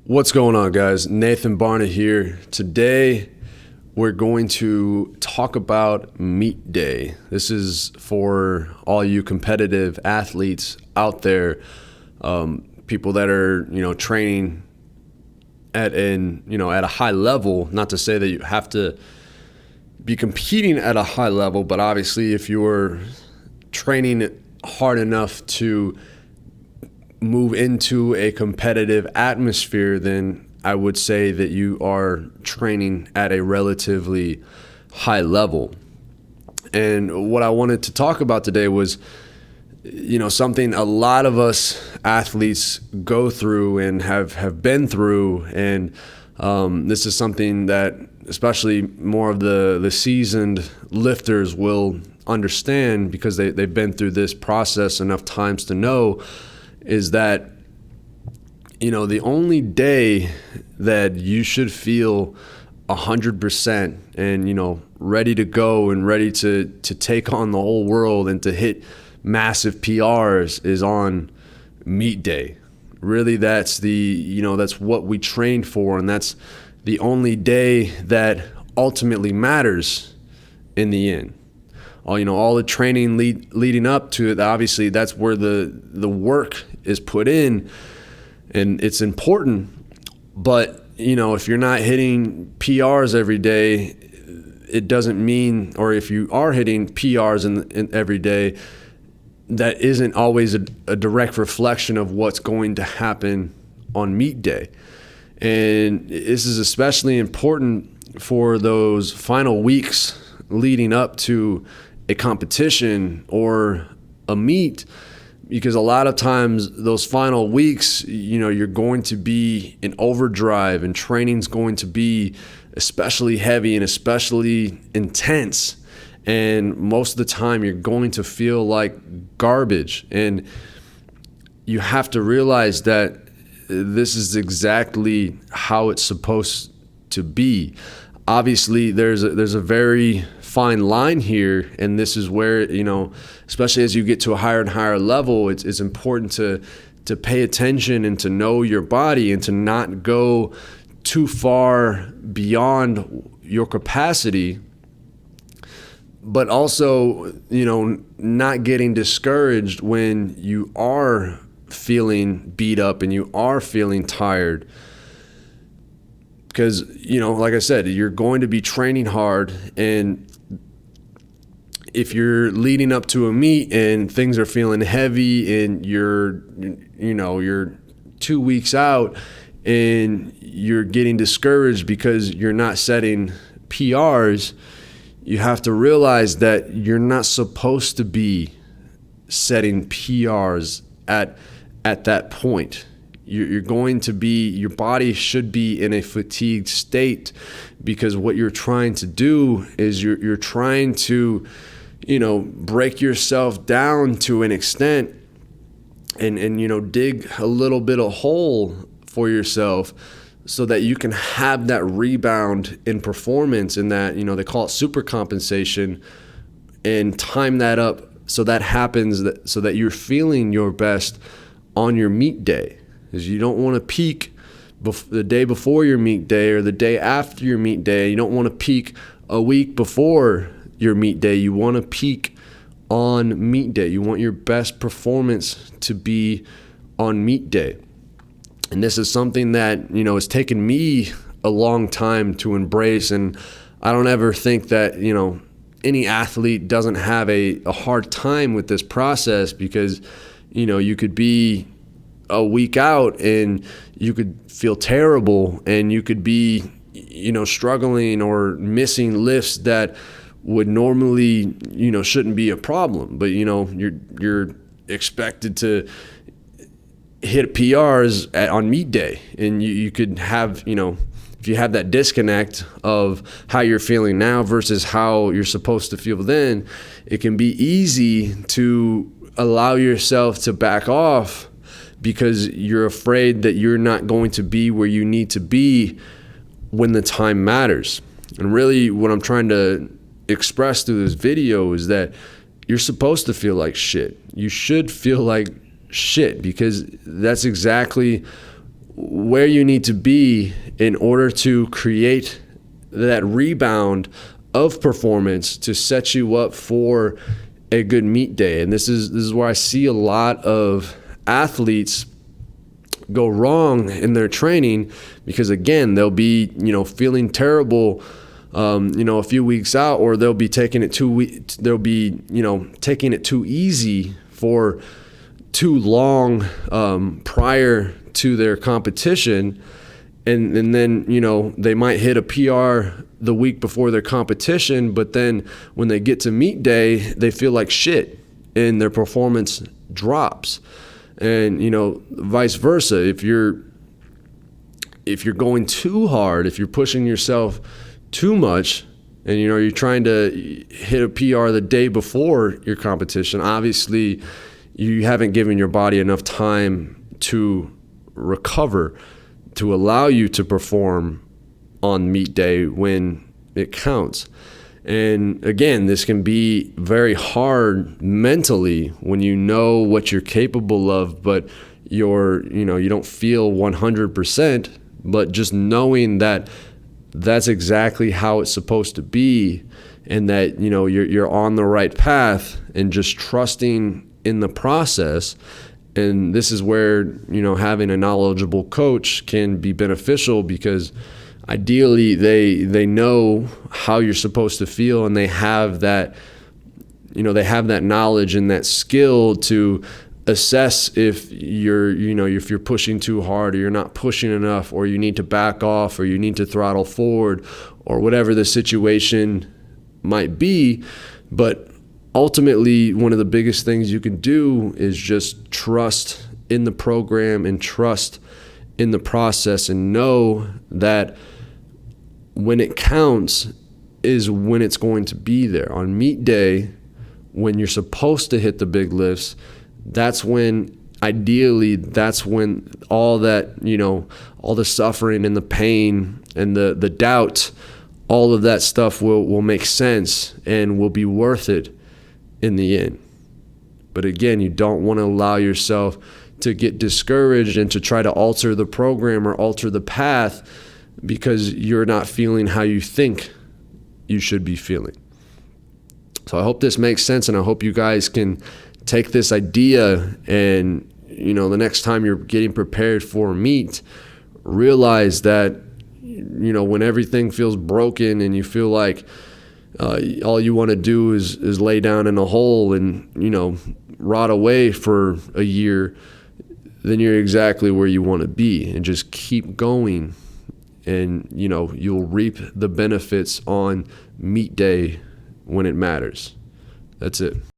What's going on, guys? Nathan Barna here. Today, we're going to talk about meet day. This is for all you competitive athletes out there, people that are, training at a high level. Not to say that you have to be competing at a high level, but obviously if you're training hard enough to move into a competitive atmosphere, then I would say that you are training at a relatively high level. And what I wanted to talk about today was, something a lot of us athletes go through and have been through. And this is something that especially more of the seasoned lifters will understand because they've been through this process enough times to know, is that, the only day that you should feel 100% and, ready to go and ready to take on the whole world and to hit massive PRs is on meet day. Really, that's that's what we train for, and that's the only day that ultimately matters in the end. All the training leading up to it, obviously that's where the work is put in, and it's important. But if you're not hitting PRs every day, it doesn't mean, or if you are hitting PRs in every day, that isn't always a direct reflection of what's going to happen on meet day. And this is especially important for those final weeks leading up to a competition or a meet, because a lot of times those final weeks, you're going to be in overdrive, and training's going to be especially heavy and especially intense. And most of the time you're going to feel like garbage. And you have to realize that this is exactly how it's supposed to be. Obviously, there's a very fine line here, and this is where, especially as you get to a higher and higher level, it's important to pay attention and to know your body and to not go too far beyond your capacity, but also, not getting discouraged when you are feeling beat up and you are feeling tired. Because, like I said, you're going to be training hard, and if you're leading up to a meet and things are feeling heavy and you're 2 weeks out and you're getting discouraged because you're not setting PRs, you have to realize that you're not supposed to be setting PRs at that point. You're going to be, your body should be in a fatigued state, because what you're trying to do is you're trying to, break yourself down to an extent and dig a little bit of hole for yourself so that you can have that rebound in performance, and that, they call it super compensation, and time that up so that happens, so that you're feeling your best on your meet day. Because you don't want to peak the day before your meet day or the day after your meet day. You don't want to peak a week before your meet day. You want to peak on meet day. You want your best performance to be on meet day. And this is something that, has taken me a long time to embrace. And I don't ever think that, any athlete doesn't have a hard time with this process, because, you could be a week out and you could feel terrible, and you could be, struggling or missing lifts that would normally, shouldn't be a problem. But, you're expected to hit PRs on meet day, and you could have, if you have that disconnect of how you're feeling now versus how you're supposed to feel then, it can be easy to allow yourself to back off because you're afraid that you're not going to be where you need to be when the time matters. And really what I'm trying to express through this video is that you're supposed to feel like shit. You should feel like shit, because that's exactly where you need to be in order to create that rebound of performance to set you up for a good meet day. And this is where I see a lot of athletes go wrong in their training, because again, they'll be, feeling terrible, a few weeks out, or they'll be taking it too easy for too long prior to their competition. And then, they might hit a PR the week before their competition, but then when they get to meet day, they feel like shit and their performance drops. And, vice versa. If you're going too hard, if you're pushing yourself too much, and, you're trying to hit a PR the day before your competition, obviously you haven't given your body enough time to recover, to allow you to perform on meet day when it counts. And again, this can be very hard mentally when you know what you're capable of, but you don't feel 100%, but just knowing that that's exactly how it's supposed to be, and that you're on the right path, and just trusting in the process. And this is where, having a knowledgeable coach can be beneficial, because ideally they know how you're supposed to feel, and they have that, that knowledge and that skill to assess if you're pushing too hard, or you're not pushing enough, or you need to back off, or you need to throttle forward, or whatever the situation might be. But ultimately, one of the biggest things you can do is just trust in the program and trust in the process, and know that when it counts is when it's going to be there. On meet day, when you're supposed to hit the big lifts, that's when all that, all the suffering and the pain and the doubt, all of that stuff will make sense and will be worth it in the end. But again, you don't want to allow yourself to get discouraged and to try to alter the program or alter the path because you're not feeling how you think you should be feeling. So I hope this makes sense, and I hope you guys can take this idea and, the next time you're getting prepared for a meet, realize that, when everything feels broken and you feel like all you want to do is lay down in a hole and, rot away for a year, then you're exactly where you want to be, and just keep going. And, you'll reap the benefits on meet day when it matters. That's it.